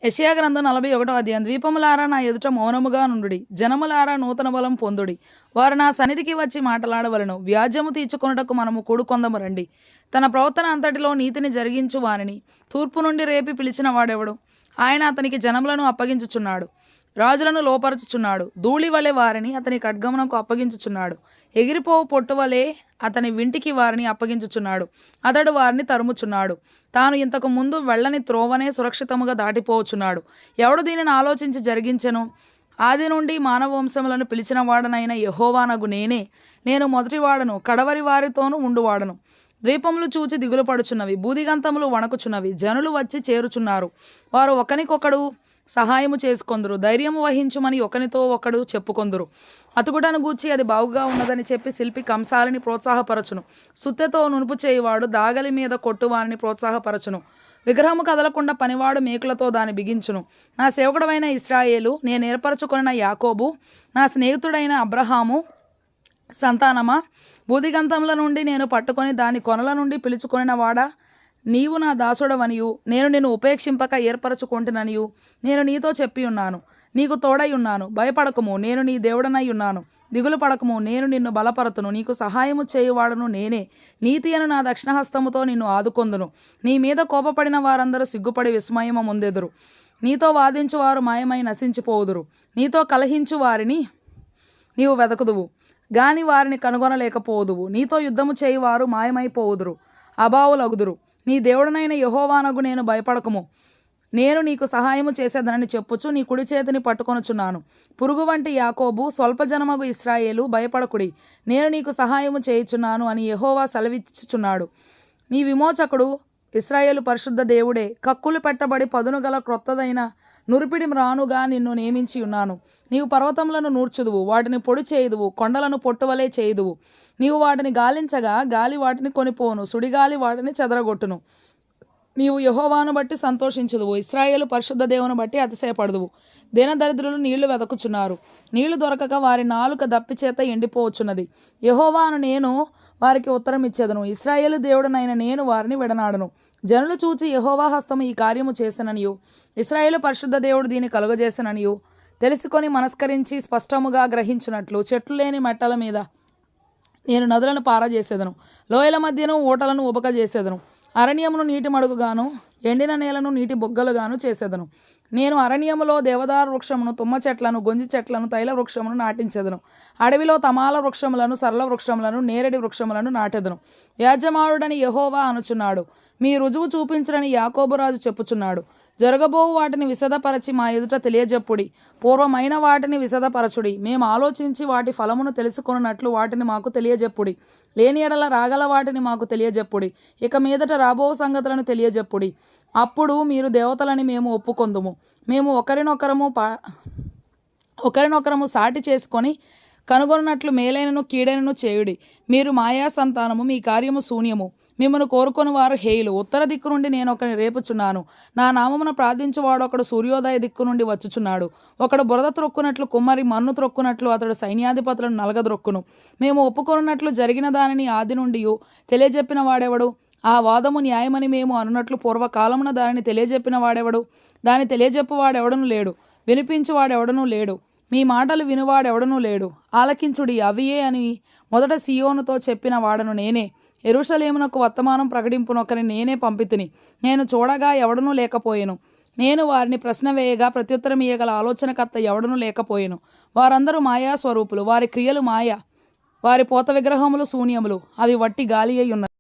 యెషయా గ్రంథం 41వ అధ్యాయం. ద్వీపములారా నా ఎదుట మౌనముగా నుండుడి, జనములారా నూతన బలం పొందుడి. వారు నా సన్నిధికి వచ్చి మాటలాడవలను. వ్యాజ్యము తీర్చుకొనుటకు మనము కూడుకొందము రండి. తన ప్రవర్తన అంతటిలో నీతిని జరిగించు వానిని తూర్పు నుండి రేపి పిలిచిన వాడెవడు? ఆయన అతనికి జనములను అప్పగించుచున్నాడు, రాజులను లోపరచుచున్నాడు. ధూళి వలె వారిని అతని ఖడ్గమునకు అప్పగించుచున్నాడు. ఎగిరిపోవు పొట్టు వలె అతని వింటికి వారిని అప్పగించుచున్నాడు. అతడు వారిని తరుముచున్నాడు. తాను ఇంతకు ముందు వెళ్ళని త్రోవనే సురక్షితముగా దాటిపోవచ్చున్నాడు. ఎవడు దీనిని ఆలోచించి జరిగించెను? ఆది నుండి మానవ వంశములను పిలిచిన వాడనైన యెహోవానగు నేనే. నేను మొదటివాడను, కడవరి వారితోనూ ఉండువాడను. ద్వీపములు చూచి దిగులు పడుచున్నవి, బూదిగంతములు వణకుచున్నవి. జనులు వచ్చి చేరుచున్నారు. వారు ఒకనికొకడు సహాయము చేసుకొందురు. ధైర్యము వహించుమని ఒకనితో ఒకడు చెప్పుకొందురు. అతుకుటను గూర్చి అది బాగుగా ఉన్నదని చెప్పి శిల్పి కంసాలిని ప్రోత్సాహపరచును. సుత్తెతో నునుపు చేయువాడు దాగలి మీద కొట్టువారిని ప్రోత్సాహపరచును. విగ్రహము కదలకుండా పనివాడు మేకులతో దాన్ని బిగించును. నా సేవకుడైన ఇశ్రాయేలు, నేను ఏర్పరచుకొనిన యాకోబు, నా స్నేహితుడైన అబ్రహాము సంతానమా, బూదిగంతముల నుండి నేను పట్టుకొని దాని కొనల నుండి పిలుచుకొనిన వాడా, నీవు నా దాసుడవనియు నేను నిన్ను ఉపేక్షింపక ఏర్పరచుకొంటిననియు నేను నీతో చెప్పి ఉన్నాను. నీకు తోడై ఉన్నాను. భయపడకము, నేను నీ దేవుడనై ఉన్నాను. దిగులు పడకము, నేను నిన్ను బలపరతును. నీకు సహాయము చేయువాడును నేనే. నీతి అను నా దక్షిణహస్తముతో నిన్ను ఆదుకొందును. నీ మీద కోపపడిన వారందరూ సిగ్గుపడి విస్మయము ముందెదురు. నీతో వాదించువారు మాయమై నశించిపోవుదురు. నీతో కలహించు వారిని నీవు వెతకుదువు గాని వారిని కనుగొనలేకపోదువు. నీతో యుద్ధము చేయువారు మాయమైపోవుదురు, అభావులగుదురు. నీ దేవుడనైన యెహోవానగు నేను భయపడకము, నేను నీకు సహాయము చేసేదనని చెప్పుచు నీ కుడి చేతిని పట్టుకొనుచున్నాను. పురుగు వంటి యాకోబు, స్వల్ప జనమగు ఇశ్రాయేలు, భయపడకుడి, నేను నీకు సహాయము చేయుచున్నాను అని యెహోవా సెలవిచ్చుచున్నాడు. నీ విమోచకుడు ఇశ్రాయేలు పరిశుద్ధ దేవుడే. కక్కులు పెట్టబడి పదును గల క్రొత్తదైన నురిపిడి మ్రానుగా నిన్ను నియమించి ఉన్నాను. నీవు పర్వతములను నూర్చుదువు, వాటిని పొడి చేయుదువు, కొండలను పొట్టువలే చేయుదువు. నీవు వాటిని గాలించగా గాలి వాటిని కొనిపోను, సుడిగాలి వాటిని చెదరగొట్టును. నీవు యెహోవాను బట్టి సంతోషించుదువు, ఇశ్రాయేలు పరిశుద్ధ దేవుని బట్టి అతిశయపడుదువు. దీనదరిద్రులు నీళ్లు వెదకుచున్నారు, నీళ్లు దొరకక వారి నాలుక దప్పిచేత ఎండిపోవచ్చున్నది. యెహోవాను నేను వారికి ఉత్తరం ఇచ్చేదను, ఇశ్రాయేలు దేవుడనైన నేను వారిని విడనాడను. జనులు చూచి యెహోవా హస్తము ఈ కార్యము చేసననియు, ఇశ్రాయేలు పరిశుద్ధ దేవుడు దీన్ని కలుగజేసననియు తెలుసుకొని మనస్కరించి స్పష్టముగా గ్రహించున్నట్లు చెట్లు లేని మెట్టల మీద నేను నదులను పారజేసేదను, లోయల మధ్యను ఊటలను ఉబకజేసేదను. అరణ్యమును నీటి మడుగుగాను, ఎండిన నేలను నీటి బొగ్గలుగాను చేసేదను. నేను అరణ్యములో దేవదారు వృక్షమును, తుమ్మ చెట్లను, గొంజి చెట్లను, తైల వృక్షమును నాటించెదను. అడవిలో తమాల వృక్షములను, సరళ వృక్షములను, నేరేడి వృక్షములను నాటెదను. వ్యాజ్యమాడుడని యెహోవా అనుచున్నాడు. మీ రుజువు చూపించుడని యాకోబురాజు చెప్పుచున్నాడు. జరగబోవు వాటిని విశదపరచి మా ఎదుట తెలియజెప్పుడి. పూర్వమైన వాటిని విశదపరచుడి. మేము ఆలోచించి వాటి ఫలమును తెలుసుకొనున్నట్లు వాటిని మాకు తెలియజెప్పుడి. లేని ఎడల రాగల వాటిని మాకు తెలియజెప్పుడి. ఇక మీదట రాబో సంగతులను తెలియజెప్పుడి. అప్పుడు మీరు దేవతలని మేము ఒప్పుకొందుము. మేము ఒకరినొకరము సాటి చేసుకొని కనుగొన్నట్లు మేలైనను కీడైనను చేయుడి. మీరు మాయా సంతానము, మీ కార్యము శూన్యము. మిమ్మను కోరుకొని వారు హేయులు. ఉత్తర దిక్కు నుండి నేను ఒకరిని రేపుచున్నాను. నా నామమున ప్రార్థించువాడు ఒకడు సూర్యోదయ దిక్కు నుండి వచ్చుచున్నాడు. ఒకడు బురద త్రొక్కునట్లు, కుమ్మరి మన్ను త్రొక్కునట్లు అతడు సైన్యాధిపతులను నలగద్రొక్కును. మేము ఒప్పుకొనున్నట్లు జరిగిన దానిని ఆది నుండి తెలియజెప్పిన వాడెవడు? ఆ వాదము న్యాయమని మేము అనున్నట్లు పూర్వకాలమున దానిని తెలియజెప్పిన వాడెవడు? దాన్ని తెలియజెప్పువాడెవడనూ లేడు, వినిపించువాడెవడనూ లేడు. మీ మాటలు వినువాడెవడనూ లేడు. ఆలకించుడి, అవియే అని మొదట సీయోనుతో చెప్పిన వాడను నేనే. యెరూషలేమునకు వర్తమానం ప్రకటింపునొకరిని నేనే పంపితిని. నేను చూడగా ఎవడనూ లేకపోయెను. నేను వారిని ప్రశ్న వేయగా ప్రత్యుత్తరం ఇయ్యగల ఆలోచనకర్త ఎవడనూ లేకపోయెను. వారందరూ మాయా స్వరూపులు, వారి క్రియలు మాయ, వారి పోత విగ్రహములు శూన్యములు, అవి వట్టి గాలి అయి ఉన్నవి.